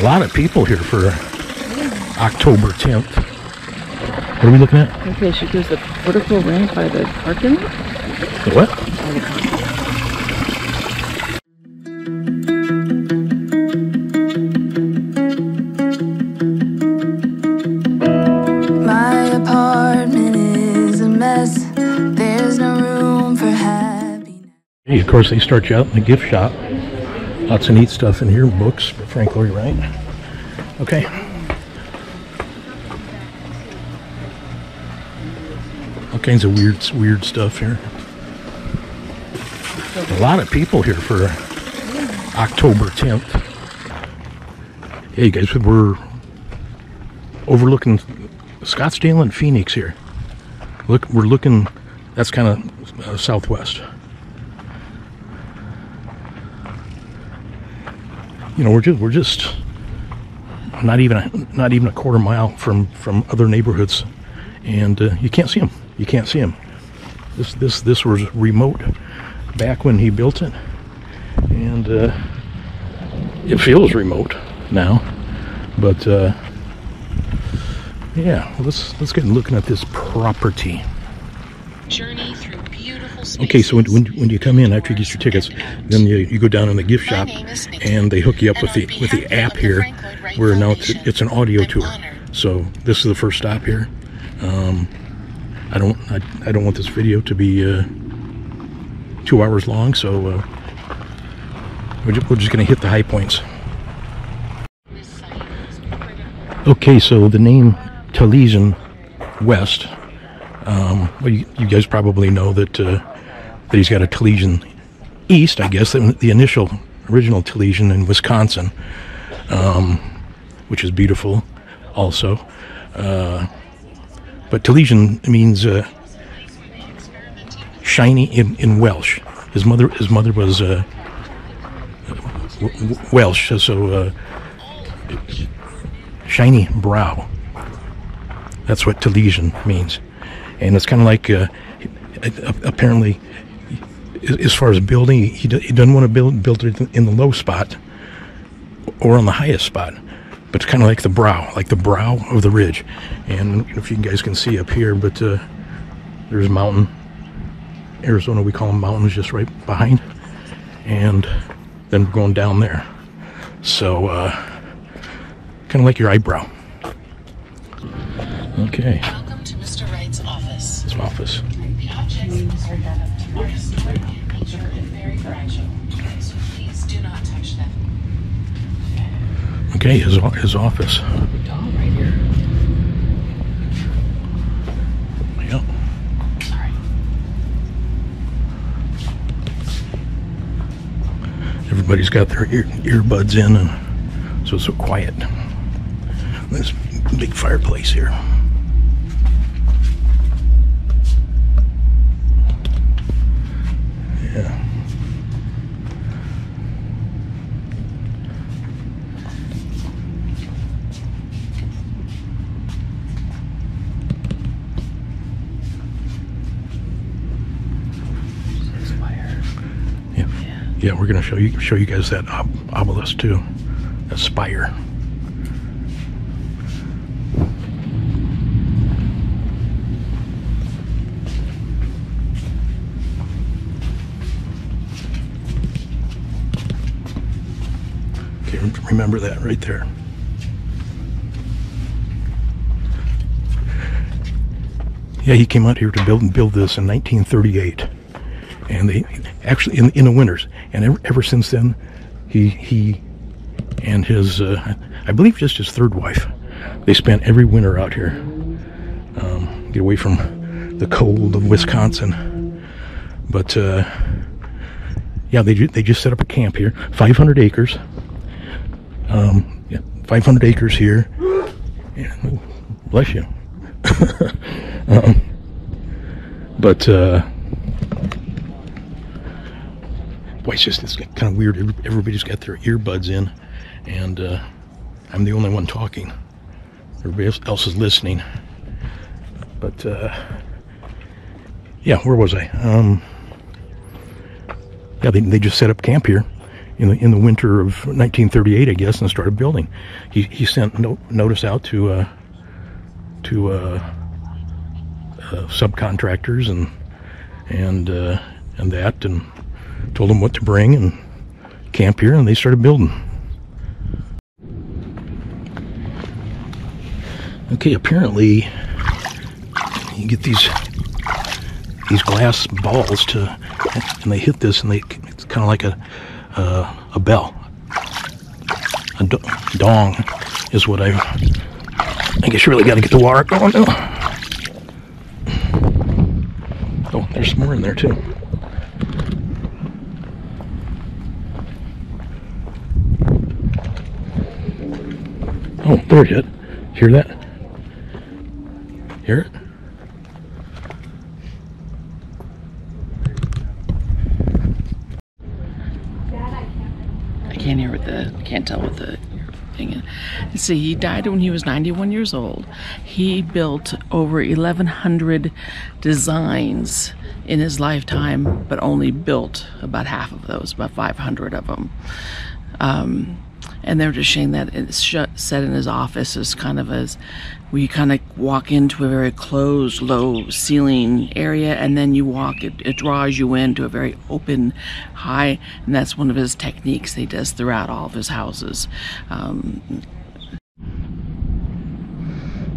A lot of people here for October 10th. What are we looking at? Okay, so there's a vertical ramp by the parking lot. The what? My apartment is a mess. There's no room for happiness. Hey, of course, they start you out in the gift shop. Lots of neat stuff in here. Books by Frank Lloyd Wright. Okay. All kinds of weird stuff here. A lot of people here for October 10th. Hey guys, we're overlooking Scottsdale and Phoenix here. Look, we're looking. That's kind of southwest. You know, we're just not even a quarter mile from other neighborhoods, and you can't see them. You can't see them. This was remote back when he built it, and it feels remote now. But yeah, let's get looking at this property. Journey through beautiful spaces. Okay, so when you come in after you get your tickets, then you go down in the gift shop, and they hook you up with the app here, where now it's an audio tour. So this is the first stop here. I don't want this video to be 2 hours long, so we're just gonna hit the high points. Okay, so the name Taliesin West. Well, you guys probably know that he's got a Taliesin East, I guess, the original Taliesin in Wisconsin, which is beautiful also. But Taliesin means shiny in Welsh. His mother was Welsh, so shiny brow. That's what Taliesin means. And it's kind of like, apparently, as far as building, he doesn't want to build it in the low spot or on the highest spot, but it's kind of like the brow of the ridge. And if you guys can see up here, but there's a mountain. Arizona, we call them mountains, just right behind. And then we're going down there. So, kind of like your eyebrow. Okay. Welcome to Mr. Wright's office. His office. The objects are done up to our store in nature and very fragile, so please do not touch them. Okay, his office. Dog right here. Yep. Sorry. Everybody's got their earbuds in, and so it's so quiet. This big fireplace here. Yeah. Yeah, we're gonna show you guys that obelisk too, that spire. Okay, remember that right there. Yeah, he came out here to build this in 1938. And they actually in the winters, and ever since then, he and his I believe just his third wife, they spent every winter out here, get away from the cold of Wisconsin. But yeah, they just set up a camp here, 500 acres. Yeah, 500 acres here. Yeah, oh, bless you. But boy, it's kind of weird. Everybody's got their earbuds in, and I'm the only one talking. Everybody else is listening. But yeah, where was I? Yeah, they just set up camp here, in the winter of 1938, I guess, and started building. He sent notice out to subcontractors and told them what to bring and camp here, and they started building. Okay, apparently you get these glass balls and they hit this, and it's kind of like a bell. A dong is what I guess you really got to get the water going now. Oh, there's some more in there too. Oh, there it hit. Hear that? Hear it? Can't tell what the thing is. See, he died when he was 91 years old. He built over 1,100 designs in his lifetime, but only built about half of those, about 500 of them. And they're just saying that it's set in his office as kind of as where you kind of walk into a very closed, low ceiling area, and then you walk, it draws you into a very open, high, and that's one of his techniques he does throughout all of his houses.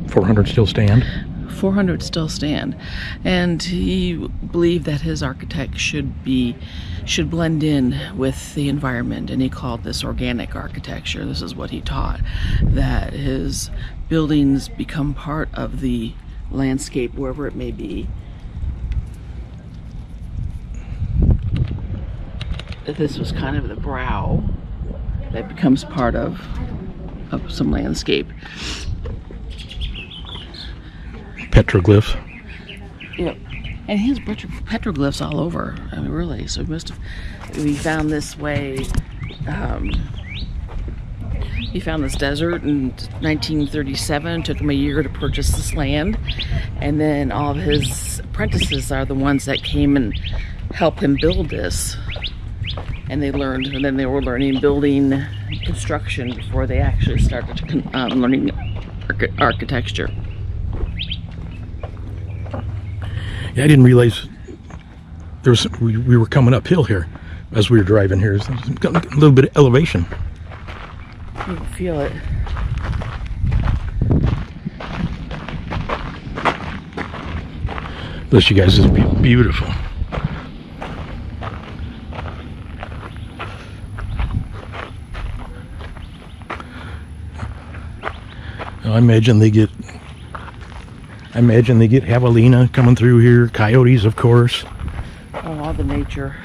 400 still stand? 400 still stand, and he believed that his architect should blend in with the environment, and he called this organic architecture. This is what he taught, that his buildings become part of the landscape wherever it may be. This was kind of the brow that becomes part of some landscape. Petroglyphs. Yep. And he has petroglyphs all over. I mean, really. So we found this way. He found this desert in 1937. It took him a year to purchase this land. And then all of his apprentices are the ones that came and helped him build this. And they learned, and then they were learning building construction before they actually started learning architecture. Yeah, I didn't realize we were coming uphill here as we were driving here. There's a little bit of elevation. You can feel it. This, you guys, is beautiful. I imagine they get javelina coming through here, coyotes, of course. Oh, all the nature.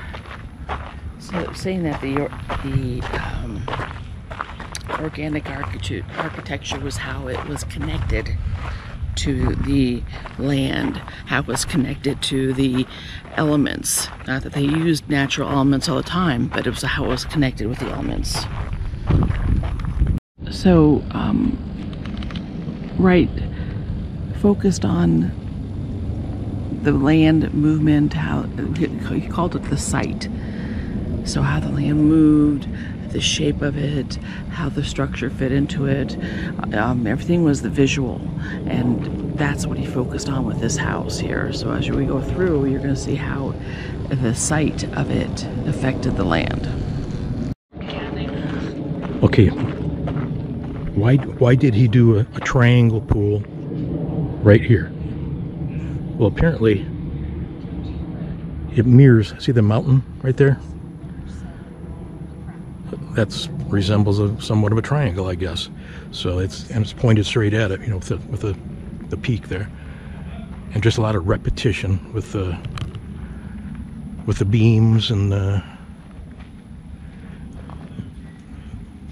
So saying that the organic architecture was how it was connected to the land, how it was connected to the elements. Not that they used natural elements all the time, but it was how it was connected with the elements. So, Wright focused on the land movement, how he called it the site. So how the land moved, the shape of it, how the structure fit into it, everything was the visual, and that's what he focused on with this house here. So as we go through, you're going to see how the site of it affected the land. Okay, why did he do a triangle pool right here? Well, apparently it mirrors, see the mountain right there? That resembles somewhat of a triangle, I guess. So it's pointed straight at it, you know, with the peak there, and just a lot of repetition with the beams and the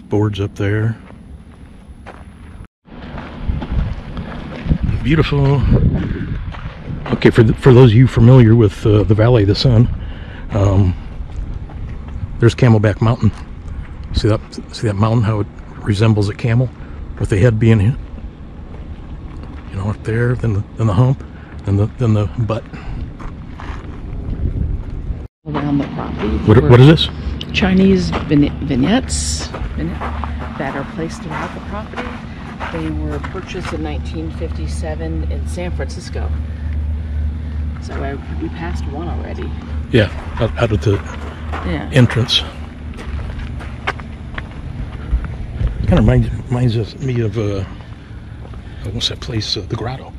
boards up there. Beautiful. Okay, for those of you familiar with the Valley of the Sun, there's Camelback Mountain. See that mountain, how it resembles a camel, with the head being, you know, up there, then the hump, then the butt. Around the property. What is this? Chinese vignettes that are placed throughout the property. They were purchased in 1957 in San Francisco. So we passed one already. Yeah, out of the entrance. Kind of reminds me of what's that place? The Grotto.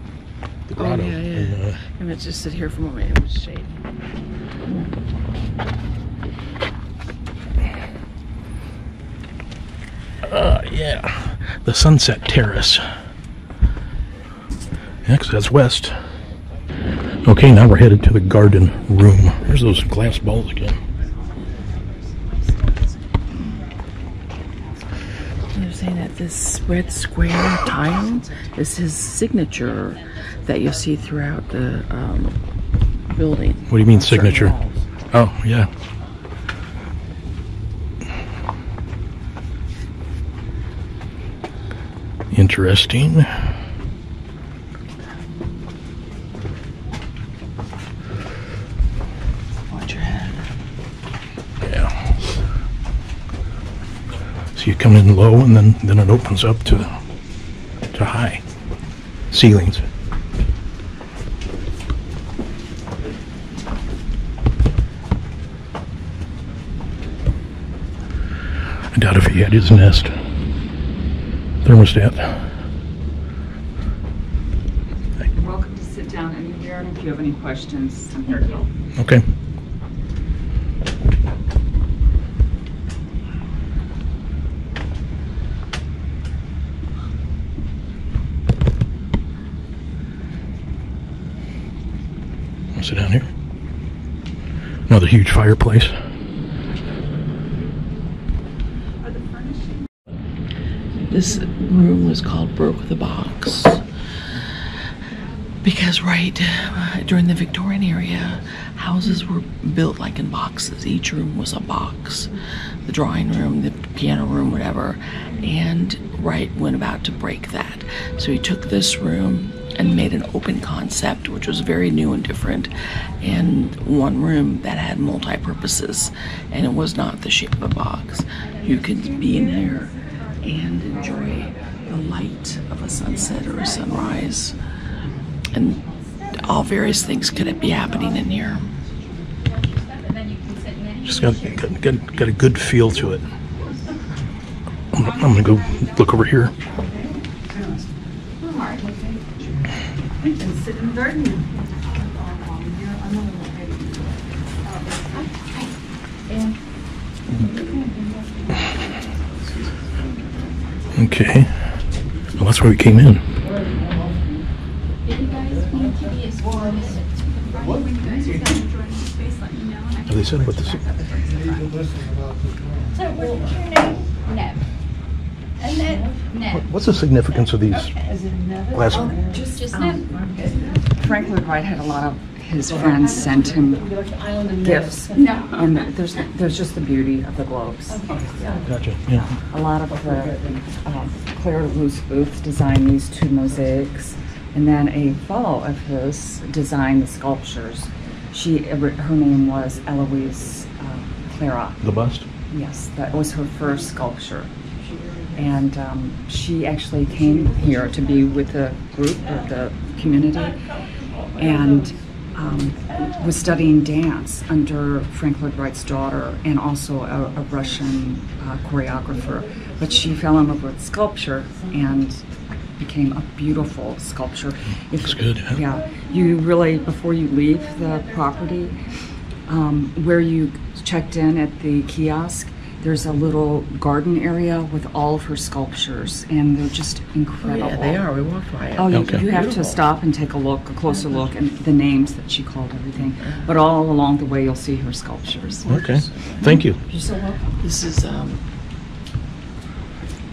The Grotto. Oh, yeah. And let's just sit here for a moment. It was shade. Yeah, the Sunset Terrace. Yeah, 'cause that's west. Okay, now we're headed to the garden room. There's those glass balls again. They're saying that this red square tile is his signature that you see throughout the building. What do you mean signature? Oh, yeah. Interesting. Watch your head. Yeah. So you come in low, and then it opens up to high ceilings. I doubt if he had his nest thermostat. You're welcome to sit down anywhere, and if you have any questions, I'm here to help. Okay. I'll sit down here. Another huge fireplace. This room was called Broke the Box because during the Victorian era, houses were built like in boxes. Each room was a box. The drawing room, the piano room, whatever. And Wright went about to break that. So he took this room and made an open concept, which was very new and different, and one room that had multi-purposes, and it was not the shape of a box. You could be in here and enjoy the light of a sunset or a sunrise, and all various things could be happening in here. Just got a good feel to it. I'm gonna go look over here. Sit in the garden. Okay. Well, that's where we came in. Have they said what this is? So what's your name? No. Annette? No. What's the significance of these glass? Just no. Frank Lloyd Wright had a lot of his friends sent him gifts. No. And there's just the beauty of the globes. Gotcha. Yeah. A lot of the Claire Luce Booth designed these two mosaics, and then a fellow of his designed the sculptures. Her name was Eloise Clara. The bust. Yes, that was her first sculpture. And she actually came here to be with the group of the community, and was studying dance under Frank Lloyd Wright's daughter, and also a Russian choreographer. But she fell in love with sculpture and became a beautiful sculpture. Looks good. Yeah, you really, before you leave the property, where you checked in at the kiosk, there's a little garden area with all of her sculptures, and they're just incredible. Yeah, they are. We walked by it. Oh, Okay. you have to stop and take a closer look, and the names that she called everything. But all along the way, you'll see her sculptures. Okay. Thank you. You're so welcome. This is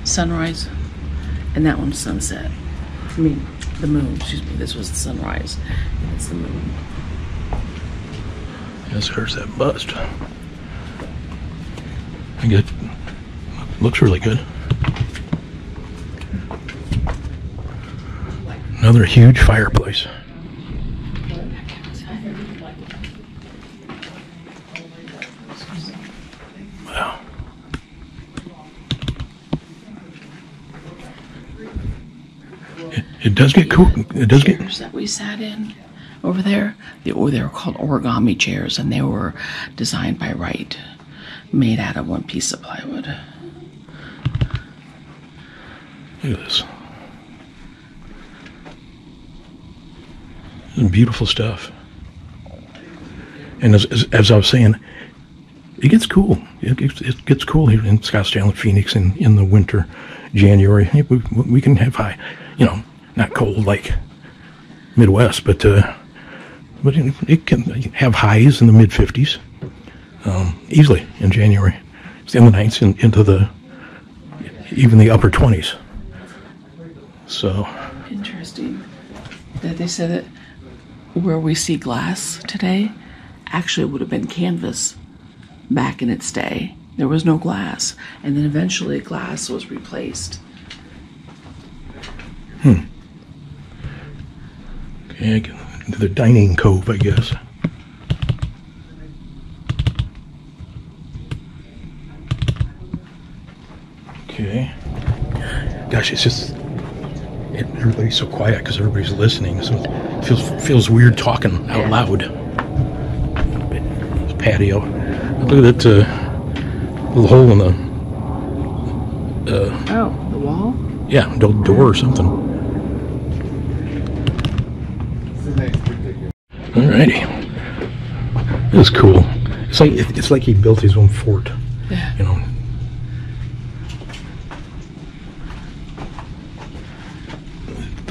sunrise, and that one's sunset. I mean, the moon. Excuse me. This was the sunrise, and it's the moon. Yes, there's that bust. I get. Looks really good. Another huge fireplace. It does get cool. It does get. Chairs that we sat in over there, they were called origami chairs, and they were designed by Wright, made out of one piece of plywood. Look at this. This is beautiful stuff. And as I was saying, it gets cool. It gets cool here in Scottsdale and Phoenix in the winter, January. We can have high, not cold like Midwest, but it can have highs in the mid 50s easily in January. It's in the nights into even the upper 20s. So Interesting that they said that where we see glass today actually would have been canvas back in its day. There was no glass, and then eventually glass was replaced. Okay, the dining cove, I guess. Okay. Gosh, it's just everybody's so quiet because everybody's listening, so it feels weird talking out loud. This patio. Look at that little hole in the. Oh, the wall? Yeah, door or something. Alrighty. This is cool. It's like he built his own fort. Yeah.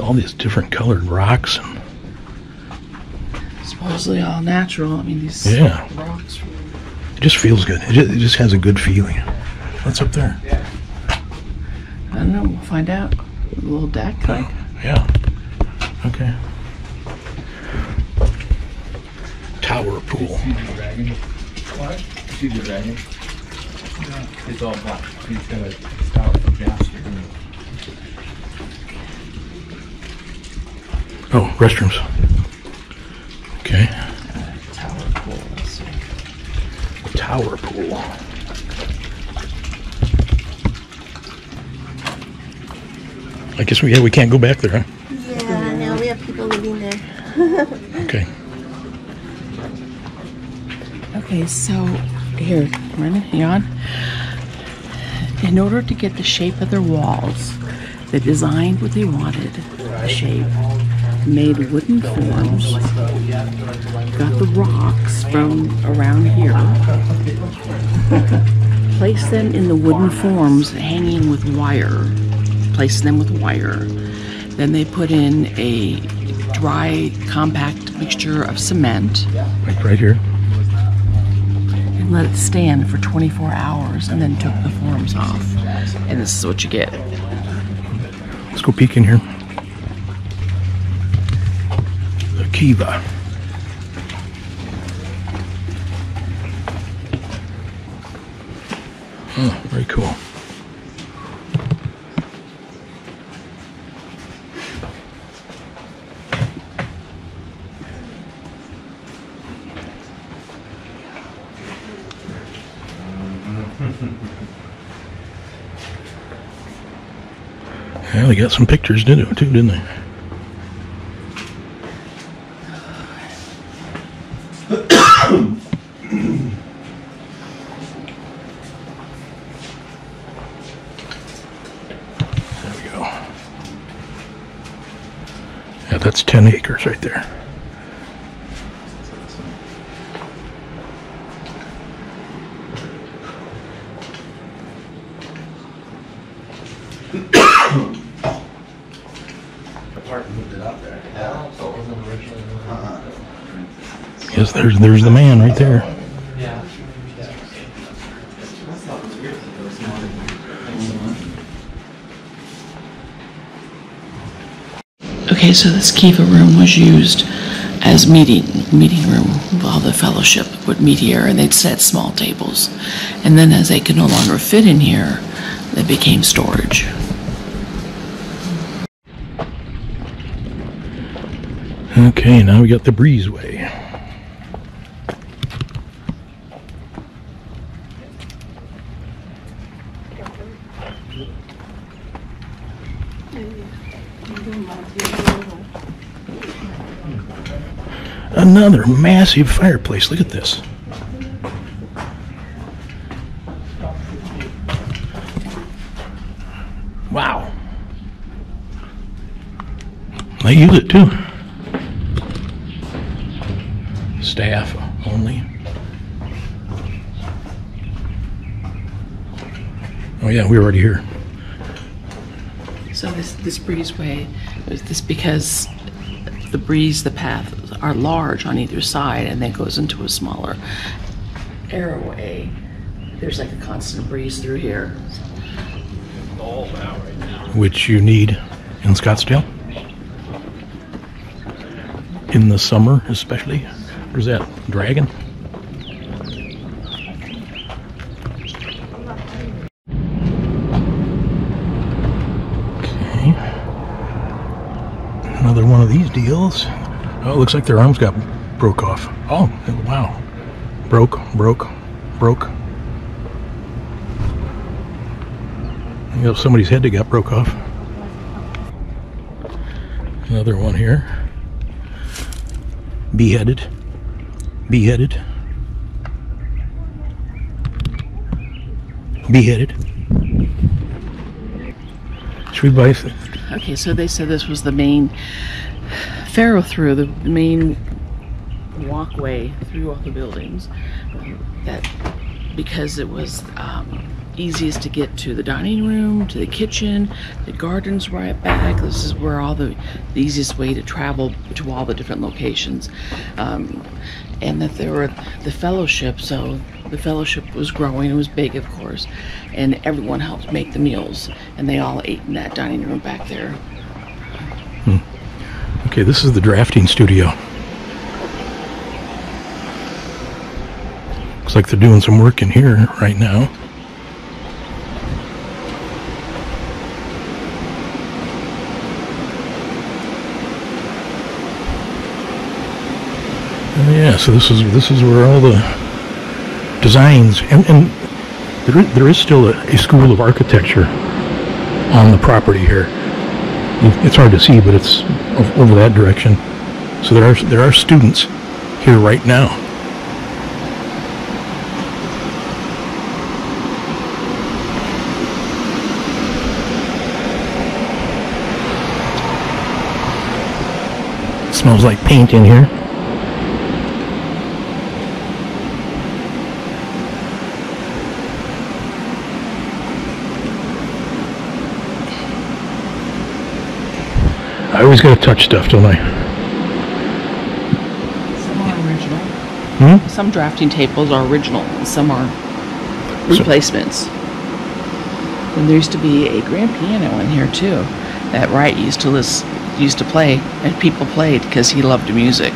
All these different colored rocks. Supposedly all natural. I mean, these rocks. It just feels good. It just has a good feeling. What's up there? I don't know. We'll find out. A little deck. Yeah. Okay. Tower pool. See the dragon? What? See the dragon? Yeah. It's all black. He's got a stout jasper. Oh, restrooms. Okay. Tower pool. Let's see. Tower pool. I guess we can't go back there, huh? Yeah, no, we have people living there. Okay. Okay, so here, Brandon, hang on. In order to get the shape of their walls, they designed what they wanted, the shape, made wooden forms, got the rocks from around here, placed them in the wooden forms hanging with wire, placed them with wire. Then they put in a dry, compact mixture of cement. Like right here. And let it stand for 24 hours and then took the forms off. And this is what you get. Let's go peek in here. The Kiva. Oh, very cool. Yeah, they got some pictures, didn't they? There we go. Yeah, that's 10 acres right there. Yes, there's the man right there. Okay, so this Kiva room was used as meeting room while the fellowship would meet here, and they'd set small tables. And then as they could no longer fit in here, they became storage. Okay, now we got the breezeway. Another massive fireplace. Look at this. Wow. They use it too. Staff only. Oh yeah, we were already here. So this breezeway is this because the paths are large on either side, and then goes into a smaller airway. There's like a constant breeze through here. Which you need in Scottsdale. In the summer, especially. Where's that dragon? Okay. Another one of these deals. Oh, it looks like their arms got broke off. Oh, wow. Broke. You know, somebody's head that got broke off. Another one here. Beheaded. Should we buy? Okay, so they said this was the main Pharaoh through the main walkway through all the buildings. That because it was easiest to get to the dining room, to the kitchen, the gardens right back. This is where all the easiest way to travel to all the different locations. And that there were the fellowship, so the fellowship was growing, it was big of course, and everyone helped make the meals, and they all ate in that dining room back there. Okay, this is the drafting studio. Looks like they're doing some work in here right now. Yeah, so this is where all the designs and there is still a school of architecture on the property here. It's hard to see, but it's over that direction. So there are students here right now. It smells like paint in here. I always gotta touch stuff, don't I? Some are original. Some drafting tables are original, and some are replacements. And there used to be a grand piano in here too that Wright used to play, and people played because he loved music.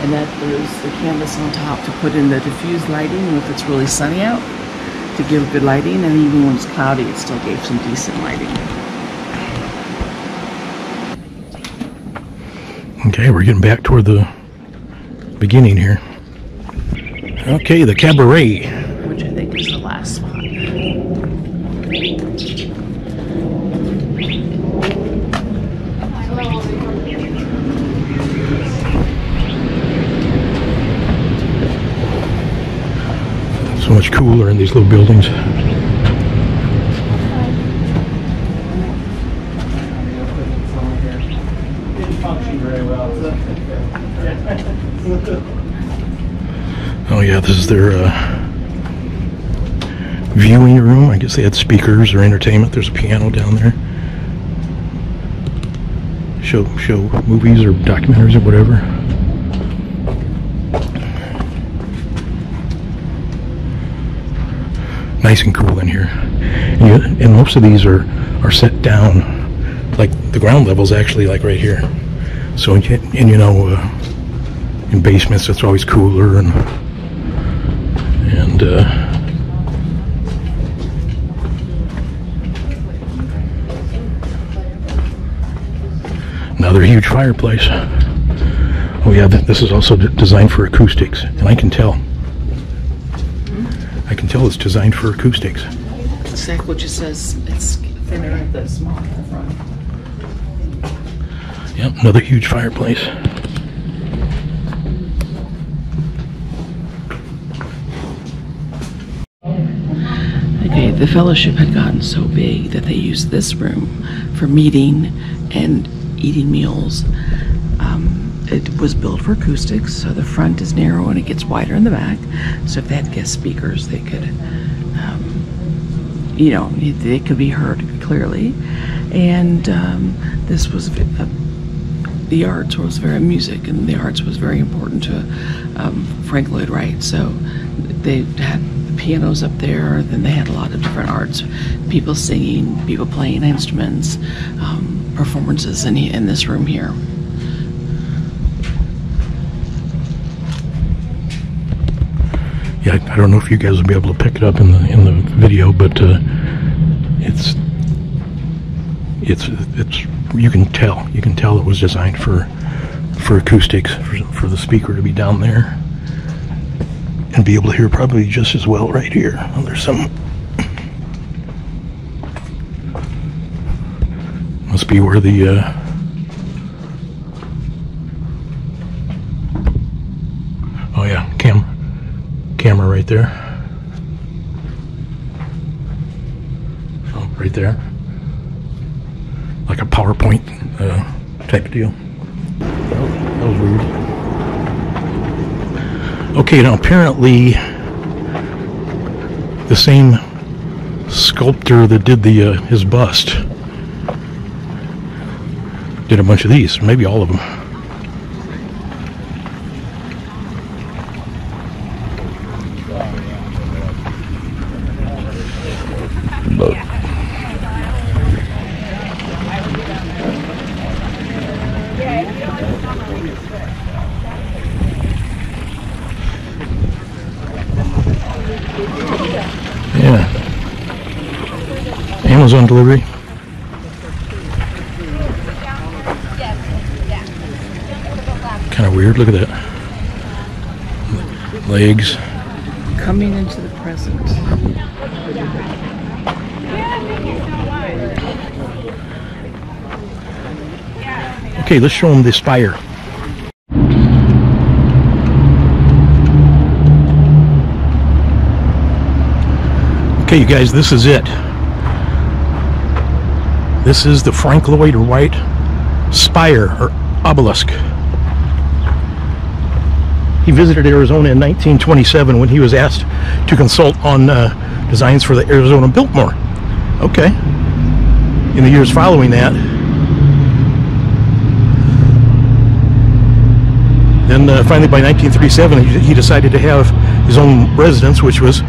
And that there's the canvas on top to put in the diffused lighting if it's really sunny out, to give good lighting, and even when it's cloudy it still gave some decent lighting. Okay, we're getting back toward the beginning here. Okay, the cabaret. Which I think is the last spot. So much cooler in these little buildings. Oh yeah, this is their viewing room. I guess they had speakers or entertainment. There's a piano down there. Show movies or documentaries or whatever. Nice and cool in here. And most of these are set down, like the ground level is actually like right here. So and you know, in basements it's always cooler and another huge fireplace. Oh yeah, this is also designed for acoustics, and I can tell it's designed for acoustics. It's like what just says it's thinner at the small at the front. Yep, another huge fireplace. the fellowship had gotten so big that they used this room for meeting and eating meals. It was built for acoustics, so the front is narrow and it gets wider in the back. So if they had guest speakers, they could, you know, they could be heard clearly. And this was the arts was very music, and the arts was very important to Frank Lloyd Wright. So they had the pianos up there. Then they had a lot of different arts, people singing, people playing instruments, performances in this room here. Yeah, I don't know if you guys will be able to pick it up in the video, but it's you can tell it was designed for acoustics, for the speaker to be down there and be able to hear probably just as well right here. Well, there's some, must be where the oh yeah, camera right there. Oh, right there. Like a PowerPoint type of deal. Oh, that was weird. Okay, now apparently the same sculptor that did his bust did a bunch of these, maybe all of them. Yeah. Amazon delivery. Kind of weird. Look at that. Legs. Coming into the present. Okay, let's show them the spire. Okay, you guys, this is it. This is the Frank Lloyd Wright spire, or obelisk. He visited Arizona in 1927 when he was asked to consult on designs for the Arizona Biltmore. Okay. In the years following that, then finally by 1937 he decided to have his own residence, which was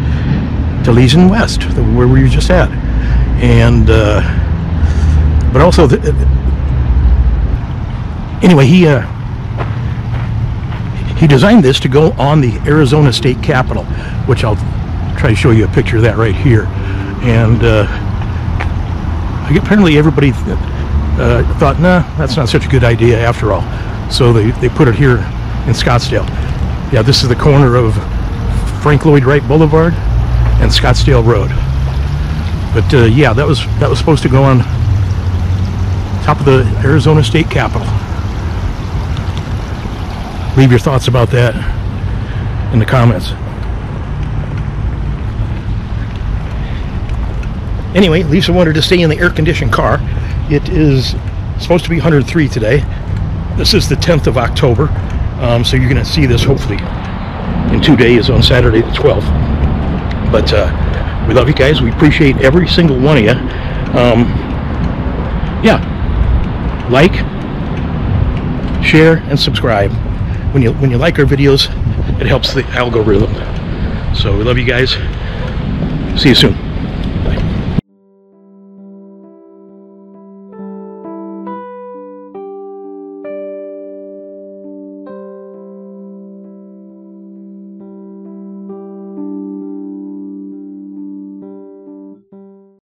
Taliesin West, where we were just at. And but also anyway, he designed this to go on the Arizona State Capitol, which I'll try to show you a picture of that right here. And apparently everybody thought, nah, that's not such a good idea after all. So they put it here in Scottsdale. Yeah, this is the corner of Frank Lloyd Wright Boulevard and Scottsdale Road. But yeah, that was supposed to go on top of the Arizona State Capitol. Leave your thoughts about that in the comments. Anyway, Lisa wanted to stay in the air-conditioned car. It is supposed to be 103 today. This is the 10th of October, so you're going to see this hopefully in 2 days on Saturday the 12th. But we love you guys. We appreciate every single one of you. Yeah, like, share, and subscribe. When you like our videos, it helps the algorithm. So we love you guys. See you soon.